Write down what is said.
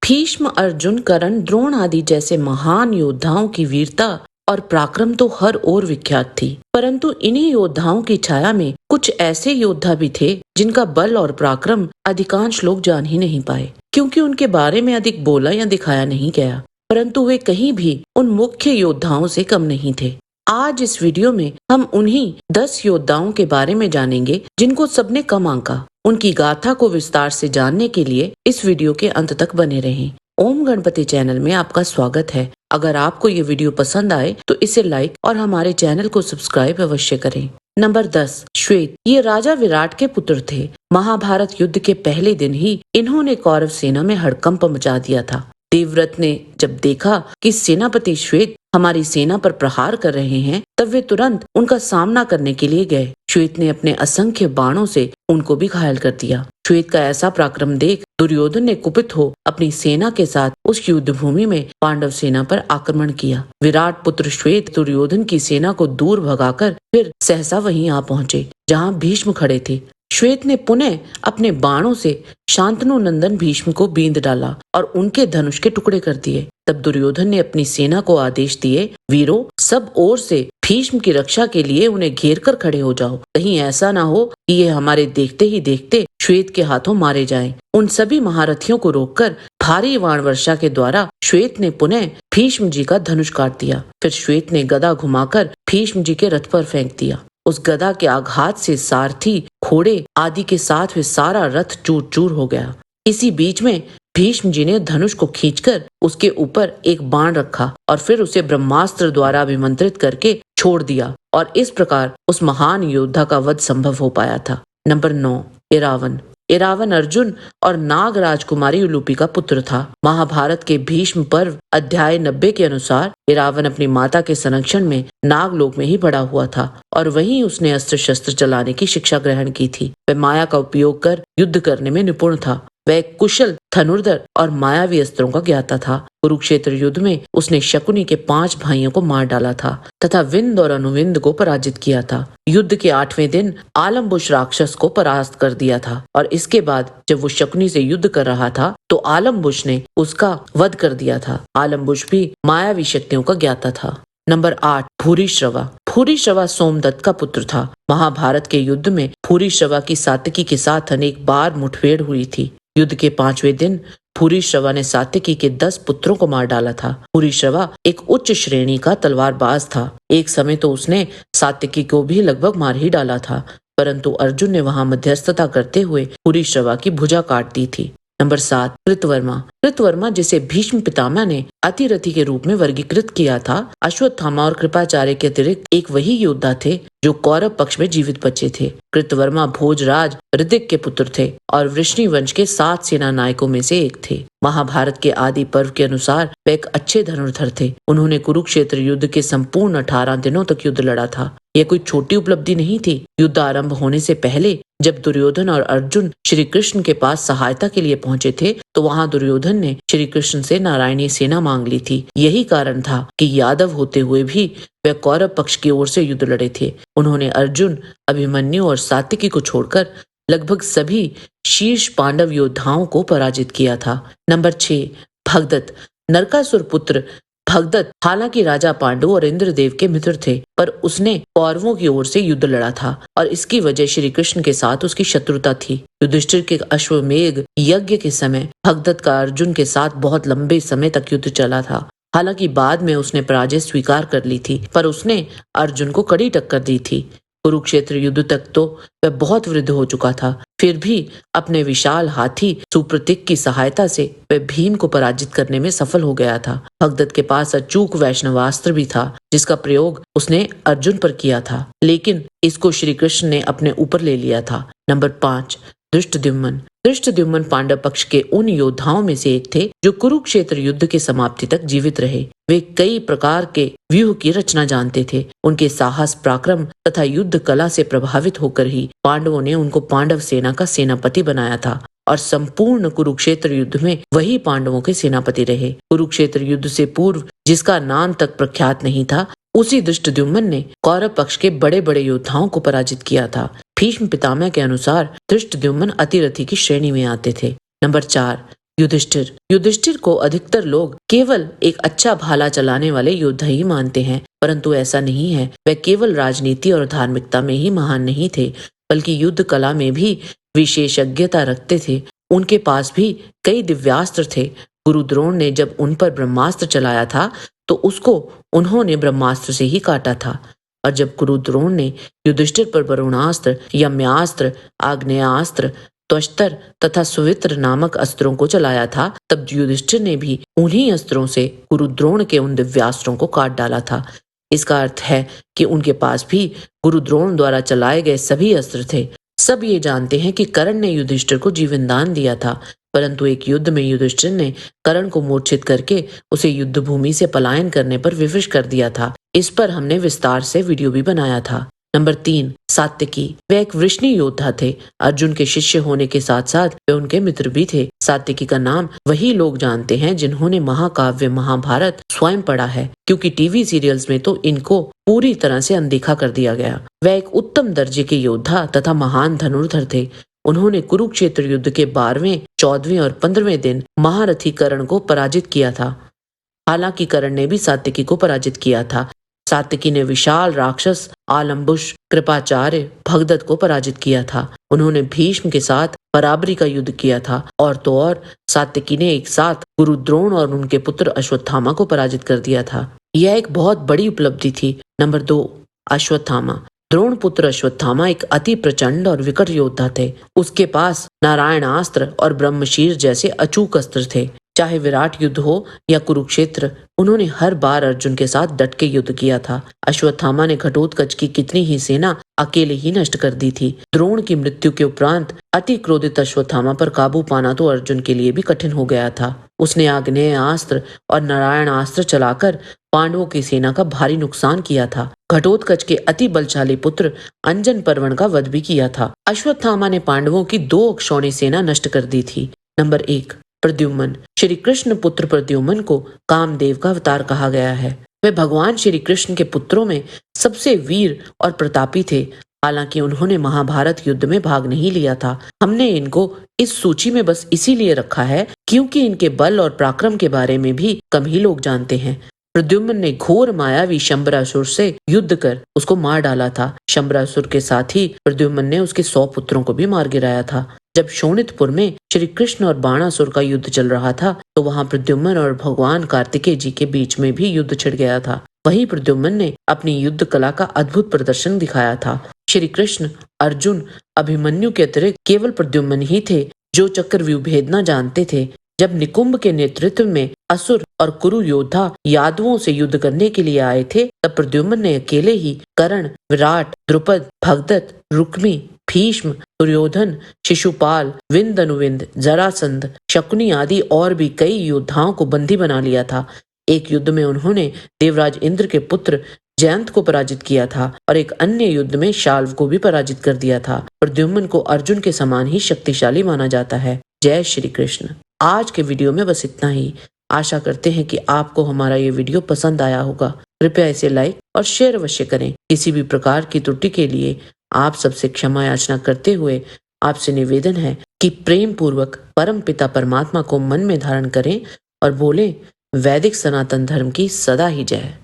भीष्म, अर्जुन, कर्ण, द्रोण आदि जैसे महान योद्धाओं की वीरता और पराक्रम तो हर ओर विख्यात थी, परंतु इन्हीं योद्धाओं की छाया में कुछ ऐसे योद्धा भी थे जिनका बल और पराक्रम अधिकांश लोग जान ही नहीं पाए, क्योंकि उनके बारे में अधिक बोला या दिखाया नहीं गया। परंतु वे कहीं भी उन मुख्य योद्धाओं से कम नहीं थे। आज इस वीडियो में हम उन्हीं 10 योद्धाओं के बारे में जानेंगे जिनको सबने कम आंका। उनकी गाथा को विस्तार से जानने के लिए इस वीडियो के अंत तक बने रहें। ओम गणपति चैनल में आपका स्वागत है। अगर आपको ये वीडियो पसंद आए तो इसे लाइक और हमारे चैनल को सब्सक्राइब अवश्य करें। नंबर 10, श्वेत। ये राजा विराट के पुत्र थे। महाभारत युद्ध के पहले दिन ही इन्होंने कौरव सेना में हड़कंप मचा दिया था। देवव्रत ने जब देखा कि सेनापति श्वेत हमारी सेना पर प्रहार कर रहे हैं, तब वे तुरंत उनका सामना करने के लिए गए। श्वेत ने अपने असंख्य बाणों से उनको भी घायल कर दिया। श्वेत का ऐसा पराक्रम देख दुर्योधन ने कुपित हो अपनी सेना के साथ उस युद्ध भूमि में पांडव सेना पर आक्रमण किया। विराट पुत्र श्वेत दुर्योधन की सेना को दूर भगाकर फिर सहसा वहीं आ पहुंचे जहां भीष्म खड़े थे। श्वेत ने पुनः अपने बाणों से शांतनु नंदन भीष्म को बींध डाला और उनके धनुष के टुकड़े कर दिए। तब दुर्योधन ने अपनी सेना को आदेश दिए, वीरों, सब ओर से भीष्म की रक्षा के लिए उन्हें घेर कर खड़े हो जाओ। कहीं ऐसा ना हो कि ये हमारे देखते ही देखते श्वेत के हाथों मारे जाएं। उन सभी महारथियों को रोककर भारी बाण वर्षा के द्वारा श्वेत ने पुनः भीष्म जी का धनुष काट दिया। फिर श्वेत ने गदा घुमाकर भीष्म जी के रथ पर फेंक दिया। उस गदा के आघात से सारथी, घोड़े आदि के साथ वे सारा रथ चूर चूर हो गया। इसी बीच में भीष्म जी ने धनुष को खींचकर उसके ऊपर एक बाण रखा और फिर उसे ब्रह्मास्त्र द्वारा अभिमंत्रित करके छोड़ दिया और इस प्रकार उस महान योद्धा का वध संभव हो पाया था। नंबर 9, इरावन। इरावन अर्जुन और नाग राजकुमारी उलूपी का पुत्र था। महाभारत के भीष्म पर्व अध्याय 90 के अनुसार इरावन अपनी माता के संरक्षण में नागलोक में ही बड़ा हुआ था और वहीं उसने अस्त्र शस्त्र चलाने की शिक्षा ग्रहण की थी। वह माया का उपयोग कर युद्ध करने में निपुण था। वह एक कुशल धनुर्धर और मायावी अस्त्रों का ज्ञाता था। कुरुक्षेत्र युद्ध में उसने शकुनी के 5 भाइयों को मार डाला था तथा विंद और अनुविंद को पराजित किया था। युद्ध के 8वें दिन आलमबुश राक्षस को परास्त कर दिया था और इसके बाद जब वो शकुनी से युद्ध कर रहा था तो आलमबुश ने उसका वध कर दिया था। आलमबुश भी मायावी शक्तियों का ज्ञाता था। नंबर 8, भूरिश्रवा। भूरिश्रवा सोमदत्त का पुत्र था। महाभारत के युद्ध में भूरिश्रवा की सात्यकी के साथ अनेक बार मुठभेड़ हुई थी। युद्ध के 5वें दिन भूरिश्रवा ने सात्यकी के 10 पुत्रों को मार डाला था। भूरिश्रवा एक उच्च श्रेणी का तलवारबाज था। एक समय तो उसने सात्यकी को भी लगभग मार ही डाला था, परंतु अर्जुन ने वहां मध्यस्थता करते हुए भूरिश्रवा की भुजा काट दी थी। नंबर 7, कृतवर्मा। कृतवर्मा, जिसे भीष्म पितामह ने अतिरथी के रूप में वर्गीकृत किया था, अश्वत्थामा और कृपाचार्य के अतिरिक्त एक वही योद्धा थे जो कौरव पक्ष में जीवित बचे थे। कृतवर्मा भोजराज ऋतिक के पुत्र थे और वृष्णि वंश के 7 सेना नायकों में से एक थे। महाभारत के आदि पर्व के अनुसार वे एक अच्छे धनुर्धर थे। उन्होंने कुरुक्षेत्र युद्ध के संपूर्ण 18 दिनों तक युद्ध लड़ा था। यह कोई छोटी उपलब्धि नहीं थी। युद्ध आरंभ होने से पहले जब दुर्योधन और अर्जुन श्री कृष्ण के पास सहायता के लिए पहुंचे थे तो वहां दुर्योधन ने श्री कृष्ण से नारायणी सेना मांग ली थी। यही कारण था कि यादव होते हुए भी वे कौरव पक्ष की ओर से युद्ध लड़े थे। उन्होंने अर्जुन, अभिमन्यु और सात्विकी को छोड़कर लगभग सभी शीर्ष पांडव योद्धाओं को पराजित किया था। नंबर 6, भगदत्त। नरकासुर पुत्र भगदत्त हालांकि राजा पांडु और इंद्रदेव के मित्र थे, पर उसने कौरवों की ओर से युद्ध लड़ा था और इसकी वजह श्री कृष्ण के साथ उसकी शत्रुता थी। युधिष्ठिर के अश्वमेध यज्ञ के समय भगदत्त का अर्जुन के साथ बहुत लंबे समय तक युद्ध चला था। हालांकि बाद में उसने पराजय स्वीकार कर ली थी, पर उसने अर्जुन को कड़ी टक्कर दी थी। कुरुक्षेत्र युद्ध तक तो वह बहुत वृद्ध हो चुका था, फिर भी अपने विशाल हाथी सुप्रतीक की सहायता से वह भीम को पराजित करने में सफल हो गया था। भगदत्त के पास अचूक वैष्णवास्त्र भी था जिसका प्रयोग उसने अर्जुन पर किया था, लेकिन इसको श्री कृष्ण ने अपने ऊपर ले लिया था। नंबर 5, धृष्टद्युम्न। धृष्टद्युम्न पांडव पक्ष के उन योद्धाओं में से एक थे जो कुरुक्षेत्र युद्ध की समाप्ति तक जीवित रहे। वे कई प्रकार के व्यूह की रचना जानते थे। उनके साहस, पराक्रम तथा युद्ध कला से प्रभावित होकर ही पांडवों ने उनको पांडव सेना का सेनापति बनाया था और संपूर्ण कुरुक्षेत्र युद्ध में वही पांडवों के सेनापति रहे। कुरुक्षेत्र युद्ध से पूर्व जिसका नाम तक प्रख्यात नहीं था, उसी धृष्टद्युम्न ने कौरव पक्ष के बड़े बड़े योद्धाओं को पराजित किया था। भीष्म पितामह के अनुसार धृष्टद्युम्न अतिरथी की श्रेणी में आते थे। नंबर 4, युधिष्ठिर युधिष्ठिर को अधिकतर लोग केवल एक अच्छा भाला चलाने वाले योद्धा ही मानते हैं, परंतु ऐसा नहीं है। वह केवल राजनीति और धार्मिकता में ही महान नहीं थे, बल्कि युद्ध कला में भी विशेषज्ञता रखते थे। उनके पास भी कई दिव्यास्त्र थे। गुरु द्रोण ने जब उन पर ब्रह्मास्त्र चलाया था तो उसको उन्होंने ब्रह्मास्त्र से ही काटा था, और जब गुरु द्रोण ने युधिष्ठिर पर वरुणास्त्र, यम्यास्त्र, आग्नेयास्त्र, त्वष्टर तथा सुवित्र नामक अस्त्रों को चलाया था, तब युधिष्ठिर ने भी उन्हीं अस्त्रों से गुरु द्रोण के उन दिव्यास्त्रों को काट डाला था। इसका अर्थ है कि उनके पास भी गुरु द्रोण द्वारा चलाए गए सभी अस्त्र थे। सब ये जानते हैं कि कर्ण ने युधिष्ठिर को जीवन दान दिया था, परंतु एक युद्ध में युधिष्ठिर ने कर्ण को मूर्छित करके उसे युद्ध भूमि से पलायन करने पर विवश कर दिया था। इस पर हमने विस्तार से वीडियो भी बनाया था। नंबर 3, सात्यकी। वे एक वृष्णि योद्धा थे। अर्जुन के शिष्य होने के साथ साथ वे उनके मित्र भी थे। सात्यकी का नाम वही लोग जानते हैं जिन्होंने महाकाव्य महाभारत स्वयं पढ़ा है, क्योंकि टीवी सीरियल्स में तो इनको पूरी तरह से अनदेखा कर दिया गया। वह एक उत्तम दर्जे के योद्धा तथा महान धनुर्धर थे। उन्होंने कुरुक्षेत्र युद्ध के 12वें, 14वें और 15वें दिन महारथी कर्ण को पराजित किया था। हालांकि कर्ण ने भी सात्यकी को पराजित किया था। सात्यकी ने विशाल राक्षस आलम्बुश, कृपाचार्य, भगदत्त को पराजित किया था। उन्होंने भीष्म के साथ बराबरी का युद्ध किया था, और तो और सात्यकी ने एक साथ गुरु द्रोण और उनके पुत्र अश्वत्थामा को पराजित कर दिया था। यह एक बहुत बड़ी उपलब्धि थी। नंबर 2, अश्वत्थामा। द्रोण पुत्र अश्वत्थामा एक अति प्रचंड और विकट योद्धा थे। उसके पास नारायणास्त्र और ब्रह्मशीर जैसे अचूक अस्त्र थे। चाहे विराट युद्ध हो या कुरुक्षेत्र, उन्होंने हर बार अर्जुन के साथ डट के युद्ध किया था। अश्वत्थामा ने घटोत्कच की कितनी ही सेना अकेले ही नष्ट कर दी थी। द्रोण की मृत्यु के उपरांत अति क्रोधित अश्वत्थामा पर काबू पाना तो अर्जुन के लिए भी कठिन हो गया था। उसने आग्नेयास्त्र और नारायणास्त्र चलाकर पांडवों की सेना का भारी नुकसान किया था। घटोत्कच के अति बलशाली पुत्र अंजन पर्वण का वध भी किया था। अश्वत्थामा ने पांडवों की 2 अक्षौणी सेना नष्ट कर दी थी। नंबर 1, प्रद्युम्न। श्री कृष्ण पुत्र प्रद्युम्न को कामदेव का अवतार कहा गया है। वे भगवान श्री कृष्ण के पुत्रों में सबसे वीर और प्रतापी थे। हालांकि उन्होंने महाभारत युद्ध में भाग नहीं लिया था। हमने इनको इस सूची में बस इसीलिए रखा है क्योंकि इनके बल और पराक्रम के बारे में भी कम ही लोग जानते हैं। प्रद्युम्न ने घोर मायावी शंबरासुर से युद्ध कर उसको मार डाला था। शंबरासुर के साथ ही प्रद्युम्न ने उसके 100 पुत्रों को भी मार गिराया था। जब शोणितपुर में श्री कृष्ण और बाणासुर का युद्ध चल रहा था तो वहां प्रद्युम्न और भगवान कार्तिकेय जी के बीच में भी युद्ध छिड़ गया था। वहीं प्रद्युम्न ने अपनी युद्ध कला का अद्भुत प्रदर्शन दिखाया था। श्री कृष्ण, अर्जुन, अभिमन्यु के अतिरिक्त केवल प्रद्युम्न ही थे जो चक्रव्यूह भेदना जानते थे। जब निकुंभ के नेतृत्व में असुर और कुरु योद्धा यादवों से युद्ध करने के लिए आए थे, तब प्रद्युम्न ने अकेले ही कर्ण, विराट, द्रुपद, भगदत्त, रुक्मी, भीष्म, दुर्योधन, शिशुपाल, विंद अनुविंद, जरासंध, शकुनी आदि और भी कई योद्धाओं को बंदी बना लिया था। एक युद्ध में उन्होंने देवराज इंद्र के पुत्र जयंत को पराजित किया था और एक अन्य युद्ध में शाल्व को भी पराजित कर दिया था। प्रद्युम्न को अर्जुन के समान ही शक्तिशाली माना जाता है। जय श्री कृष्ण। आज के वीडियो में बस इतना ही। आशा करते हैं कि आपको हमारा ये वीडियो पसंद आया होगा। कृपया इसे लाइक और शेयर अवश्य करें। किसी भी प्रकार की त्रुटि के लिए आप सबसे क्षमा याचना करते हुए आपसे निवेदन है कि प्रेम पूर्वक परम पिता परमात्मा को मन में धारण करें और बोलें, वैदिक सनातन धर्म की सदा ही जय।